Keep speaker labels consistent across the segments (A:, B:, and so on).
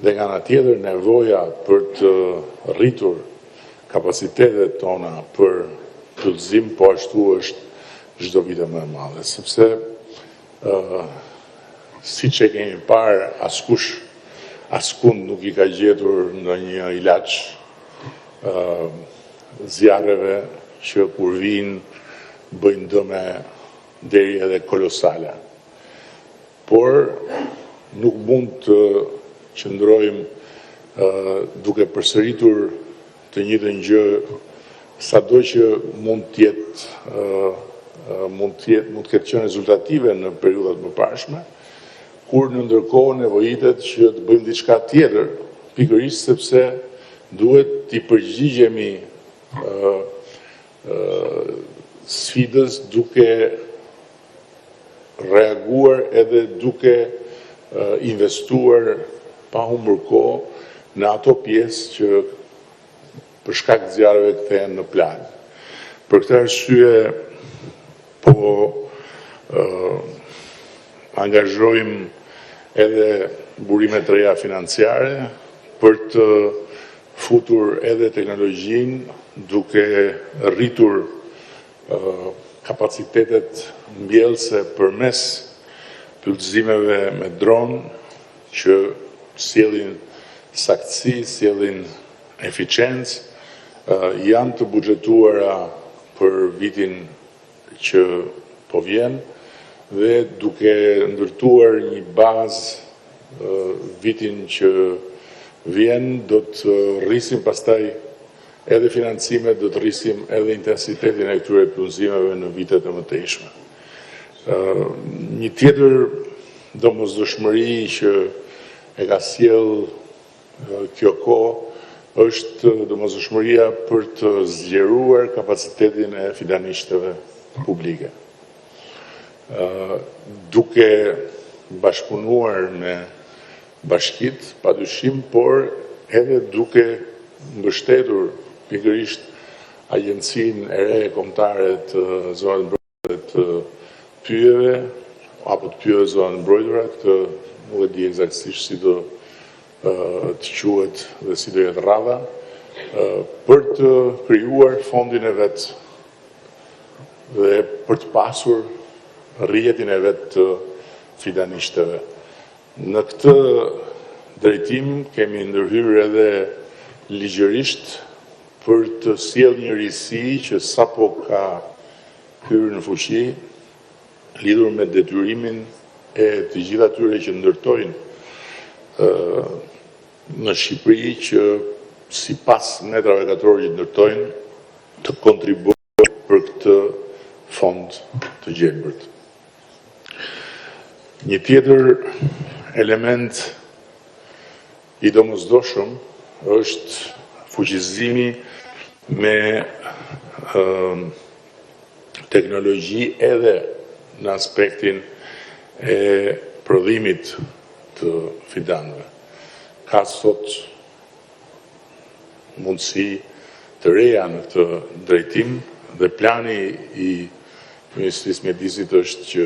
A: dhe nga ana tjetër nevoja për të rritur kapacitetet tona për plotësim po ashtu është çdo vit më e madhe, sepse siç e kemi parë, askund nuk i ka gjetur ndonjë ilaç zjarreve që kur vinë bëjnë dëme deri edhe kolosale. Por nuk mund të qëndrojmë duke përsëritur të njëjtën gjë sado që mund të ketë qenë rezultative në periudhat më parshme, kur në ndërkohë nevojitet që të bëjmë diçka tjetër, pikërisht sepse duhet t'i përgjigjemi sfidës duke reaguar edhe duke investuar pa humbur kohë në ato pjesë që për shkak të zjarreve kthehen në plagë. Për këtë arsye po angazhojmë edhe burime të reja financiare për të futur edhe teknologjinë duke rritur kapacitetet mbjellëse përmes plotësimeve me dron që sjellin saktësi, sjellin eficiencë, janë të buxhetuara për vitin që po vjen dhe duke ndërtuar një bazë vitin që vjen do të rrisim pastaj edhe financimet, do të rrisim edhe intensitetin e këtyre plotësimeve në vitet e mëtejshme. Një tjetër domosdoshmëri që e ka sjell kjo kohë është domosdoshmëria për të zgjeruar kapacitetin e filanishteve publike. Duke bashkëpunuar me bashkitë, padyshim, por edhe duke mbështetur pikërisht agjencinë e re kombëtare të zonave të mbrojtura të pyjeve apo të pyjeve zonave të mbrojtura, këtë nuk e di eksaktësisht si do të quhet dhe si do jetë radha, për të krijuar fondin e vet dhe për të pasur rrjetin e vet të filanishteve. Në këtë drejtim kemi ndërhyrë edhe ligjërisht për të sjellë një risi që sapo ka hyrë në fuqi lidhur me detyrimin e të gjithë atyre që ndërtojnë në Shqipëri që sipas metrave katror që ndërtojnë të kontribuojnë për këtë fond të gjelbërt. Një tjetër element i domosdoshëm është fuqizimi me teknologji edhe në aspektin e prodhimit të fidanëve. Ka sot mundësi të reja në këtë drejtim dhe plani i Ministrisë së Mjedisit është që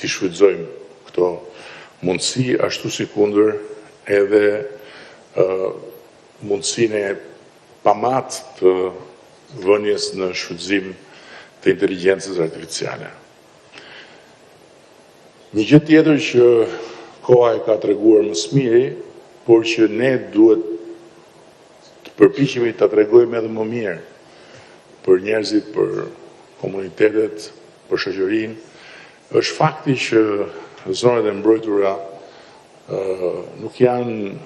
A: t'i shfrytëzojmë këto mundësi, ashtu si kundër edhe mundësinë e pamat të vënies në shfrytëzim të inteligjencës artificiale. Një gjë tjetër që koha e ka treguar më së miri, por që ne duhet të përpiqemi ta tregojmë edhe më mirë për njerëzit, për komunitetet, për shoqërinë, është fakti që zonat e mbrojtura nuk janë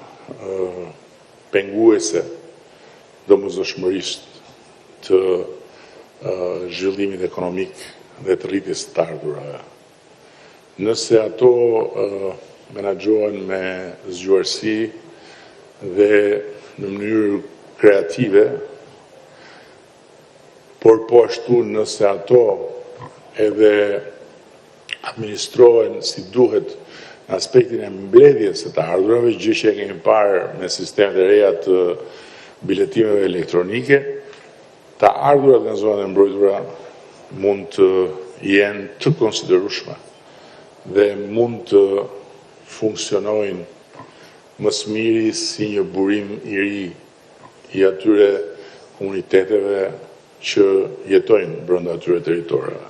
A: penguese domosdoshmërisht të zhvillimit ekonomik dhe të rritjes të ardhurave. Nëse ato menaxhohen me zgjuarsi dhe në mënyrë kreative, por po ashtu nëse ato edhe administrohen si duhet në aspektin e mbledhjes së të ardhurave, gjë që e kemi parë me sistemet e reja të biletimeve elektronike, të ardhurat në zonat e mbrojtura mund të jenë të konsiderueshme dhe mund të funksionojnë më së miri si një burim i ri i atyre komuniteteve që jetojnë brenda atyre territoreve.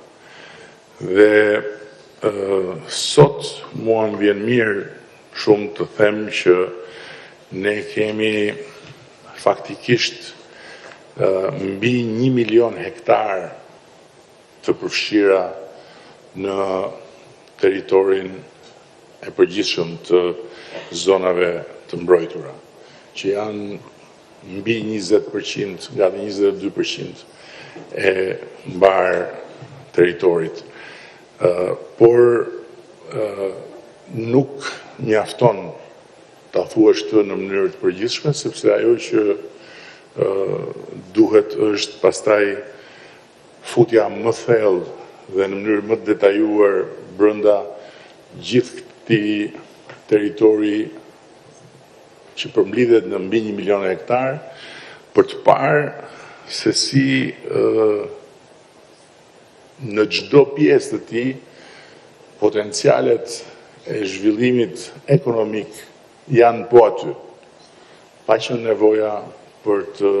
A: Dhe sot mua më vjen mirë shumë të them që ne kemi faktikisht mbi 1 milion hektar të përfshira në territorin e përgjithshëm të zonave të mbrojtura, që janë mbi 20%, gati 22% e mbar territorit. Por nuk mjafton ta thuash këtë në mënyrë të përgjithshme, sepse ajo që duhet është pastaj futja më thellë dhe në mënyrë më detajuar brenda gjithë këtij territori që përmblidhet në mbi 1 milion hektar, për të parë se si në çdo pjesë të tij potencialet e zhvillimit ekonomik janë po aty, pa qenë nevoja për të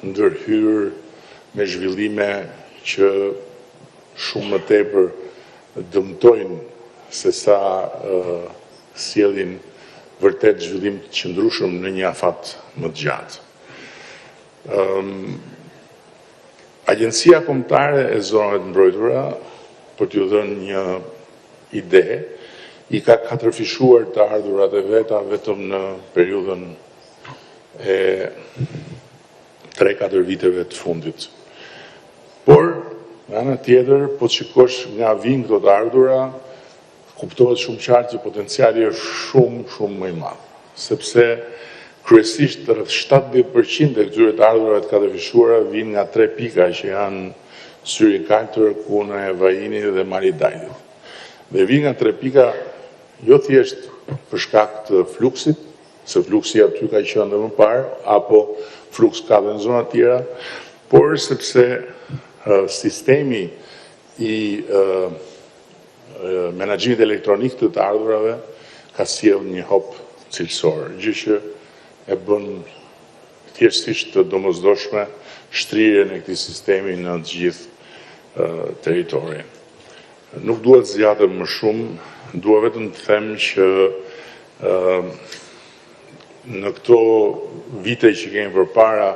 A: ndërhyrë me zhvillime që shumë më tepër dëmtojnë se sa sjellin vërtet zhvillim të qëndrueshëm në një afat më të gjatë. Agjencia Kombëtare e Zonave të Mbrojtura, për t'ju dhënë një ide, i ka katërfishuar të ardhurat e veta vetëm në periudhën e 3-4 viteve të fundit. Por, në anën tjetër, po të shikosh nga vijnë këto të ardhura, kuptohet shumë qartë që potenciali është shumë më i madh, sepse kryesisht rreth 70% e këtyre të ardhurave të katërfishuara vijnë nga 3 pika që janë Syri Kaltër, Kuna e Vajinit dhe Mali Dajlit. Dhe vijnë nga 3 pika jo thjesht për shkak të fluksit, se fluksi aty ka qenë më parë, apo fluks ka dhe në zona tjera, por sepse sistemi i menaxhimit elektronik të ardhurave ka sjellë një hop cilësor, gjë që e bën thjeshtësisht të domosdoshme shtrirjen e këtij sistemi në të gjithë territorin. Nuk duhet zgjatem më shumë, dua vetëm të them që në këto vite që kemi përpara,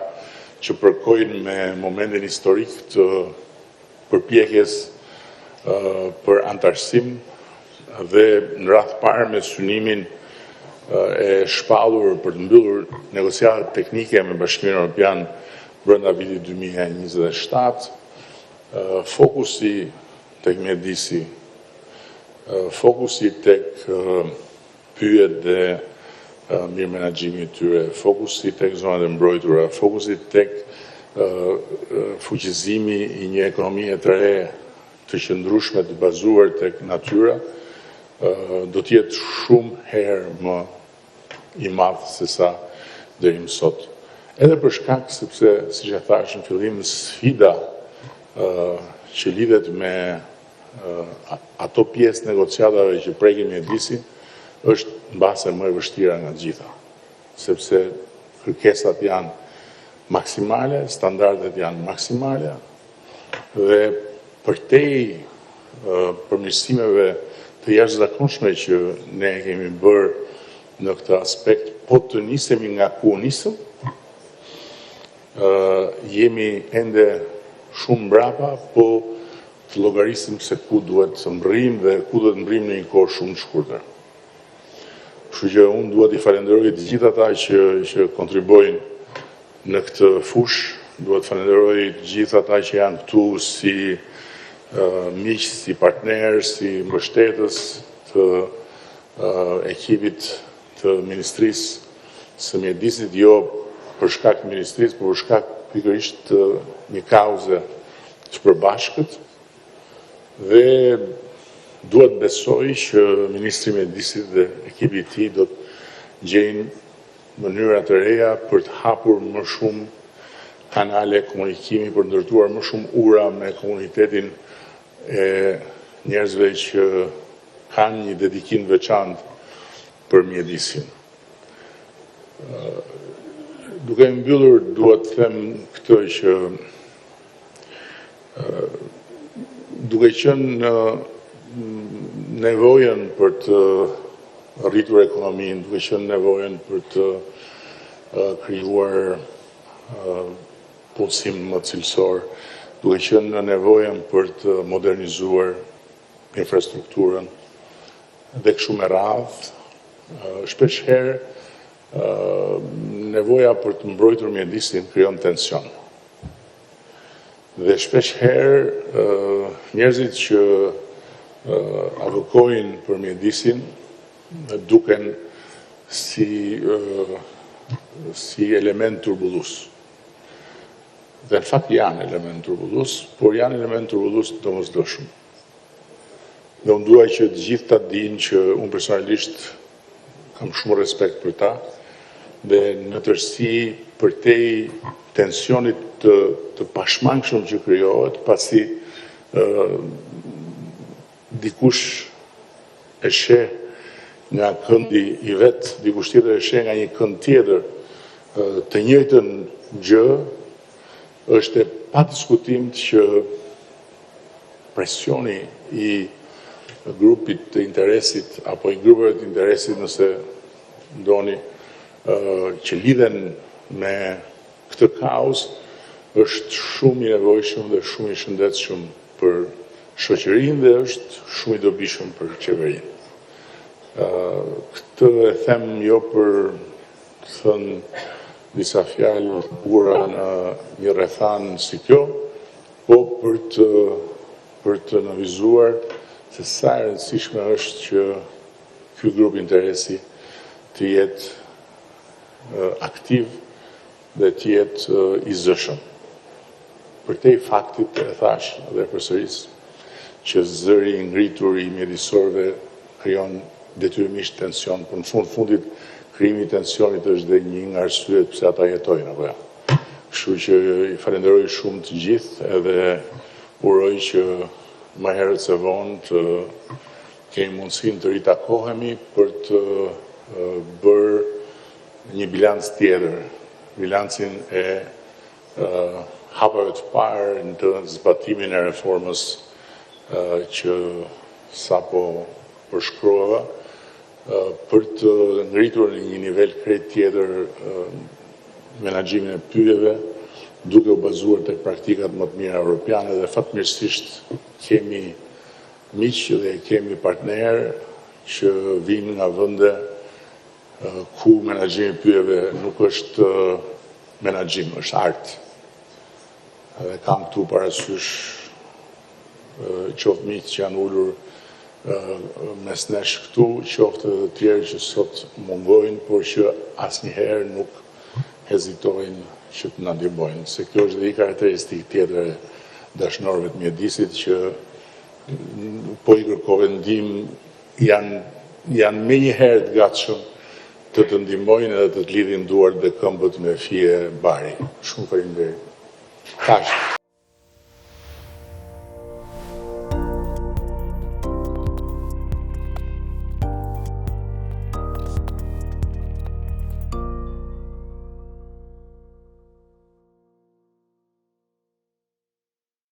A: që përkojnë me momentin historik të përpjekjes për antarësim dhe në radhë parë me synimin e shpallur për të mbyllur negociatat teknike me Bashkimin Evropian brenda vitit 2027, fokusi tek mjedisi, fokusi tek pyjet dhe mirë menaxhimi i tyre, fokusi tek zonat e mbrojtura, fokusi tek fuqizimi i një ekonomie të re të qëndrueshme të bazuar tek natyra, do të jetë shumë herë më i madh se sa deri më sot. Edhe për shkak sepse, siç e thash në fillim, sfida që lidhet me ato pjesë negociatave që prekin mjedisin është mbase më e vështira nga të gjitha, sepse kërkesat janë maksimale, standardet janë maksimale dhe përtej përmirësimeve të jashtëzakonshme që ne kemi bërë në këtë aspekt, po të nisemi nga ku nisëm, jemi ende shumë mbrapa, po të llogarisim se ku duhet të mbërrim dhe ku duhet të mbërrim në një kohë shumë të shkurtër. Kështu që unë duhet i falenderoj të gjithë ata që kontribojnë në këtë fushë, duhet falenderoj të gjithë ata që janë këtu si miq, si partner, si mbështetës të ekipit të Ministrisë së Mjedisit, jo për shkak të Ministrisë, por për shkak pikërisht të një kauze të përbashkët, dhe duhet besoj që Ministri i Mjedisit dhe ekipi i tij do të gjejnë mënyra të reja për të hapur më shumë kanale komunikimi, për të ndërtuar më shumë ura me komunitetin e njerëzve që kanë një dedikim veçantë për mjedisin. Duke mbyllur, duhet të them këtë që duke qenë nevojën për të rritur ekonominë, duke qenë nevojën për të krijuar punësim më cilësor, duke qenë nevojën për të modernizuar infrastrukturën dhe kështu me radhë, shpesh herë nevoja për të mbrojtur mjedisin krijon tension. Dhe shpesh herë njerëzit që avokojnë për mjedisin duken si element turbulus. Dhe në fakt janë element turbulus, por janë element turbulus domosdoshëm. Dhe unë dua që të gjithë ta dinë që unë personalisht kam shumë respekt për ta, dhe në tërësi përtej tensionit të pashmangshëm që krijohet, pasi dikush e sheh nga këndi i vet, dikush tjetër e sheh nga një kënd tjetër të njëjtën gjë, është e padiskutim që presioni i grupit të interesit apo i grupeve të interesit, nëse ndoni, që lidhen me këtë kauzë, është shumë i nevojshëm dhe shumë i shëndetshëm për shoqërinë dhe është shumë i dobishëm për qeverinë. Këtë e them jo për të thënë disa fjalë të bukura në një rrethan si kjo, po për të nënvizuar se sa e rëndësishme është që ky grup interesi të jetë aktiv dhe të jetë i zëshëm. Përtej faktit e thash dhe përsëris që zëri i ngritur i mjedisorëve krijon detyrimisht tension, por në fundit krijimi i tensionit është dhe një nga arsyet pse ata jetojnë apo jo. Kështu që i falenderoj shumë të gjithë edhe uroj që më herët se vonë të kemi mundësinë të ritakohemi për të bërë një bilanc tjetër, bilancin e hapave të parë në të zbatimin e reformës që sapo përshkruava, për të ngritur në një nivel krejt tjetër menaxhimin e pyetjeve, duke u bazuar tek praktikat më të mira europiane dhe fatmirësisht kemi miq dhe kemi partnerë që vinë nga vende ku menaxhimi i pyetjeve nuk është menaxhim, është art. Dhe kam këtu parasysh qoftë miq që janë ulur mes nesh këtu, qoftë edhe të tjerë që sot mungojnë, por që asnjëherë nuk hezitojnë që të na ndihmojnë. Se kjo është dhe i karakteristikë tjetër e dashnorëve të mjedisit që po i kërkojnë ndihmë, janë menjëherë të gatshëm të të ndihmojnë edhe të të lidhin duart dhe këmbët me fije bari. Shumë faleminderit. Kaq.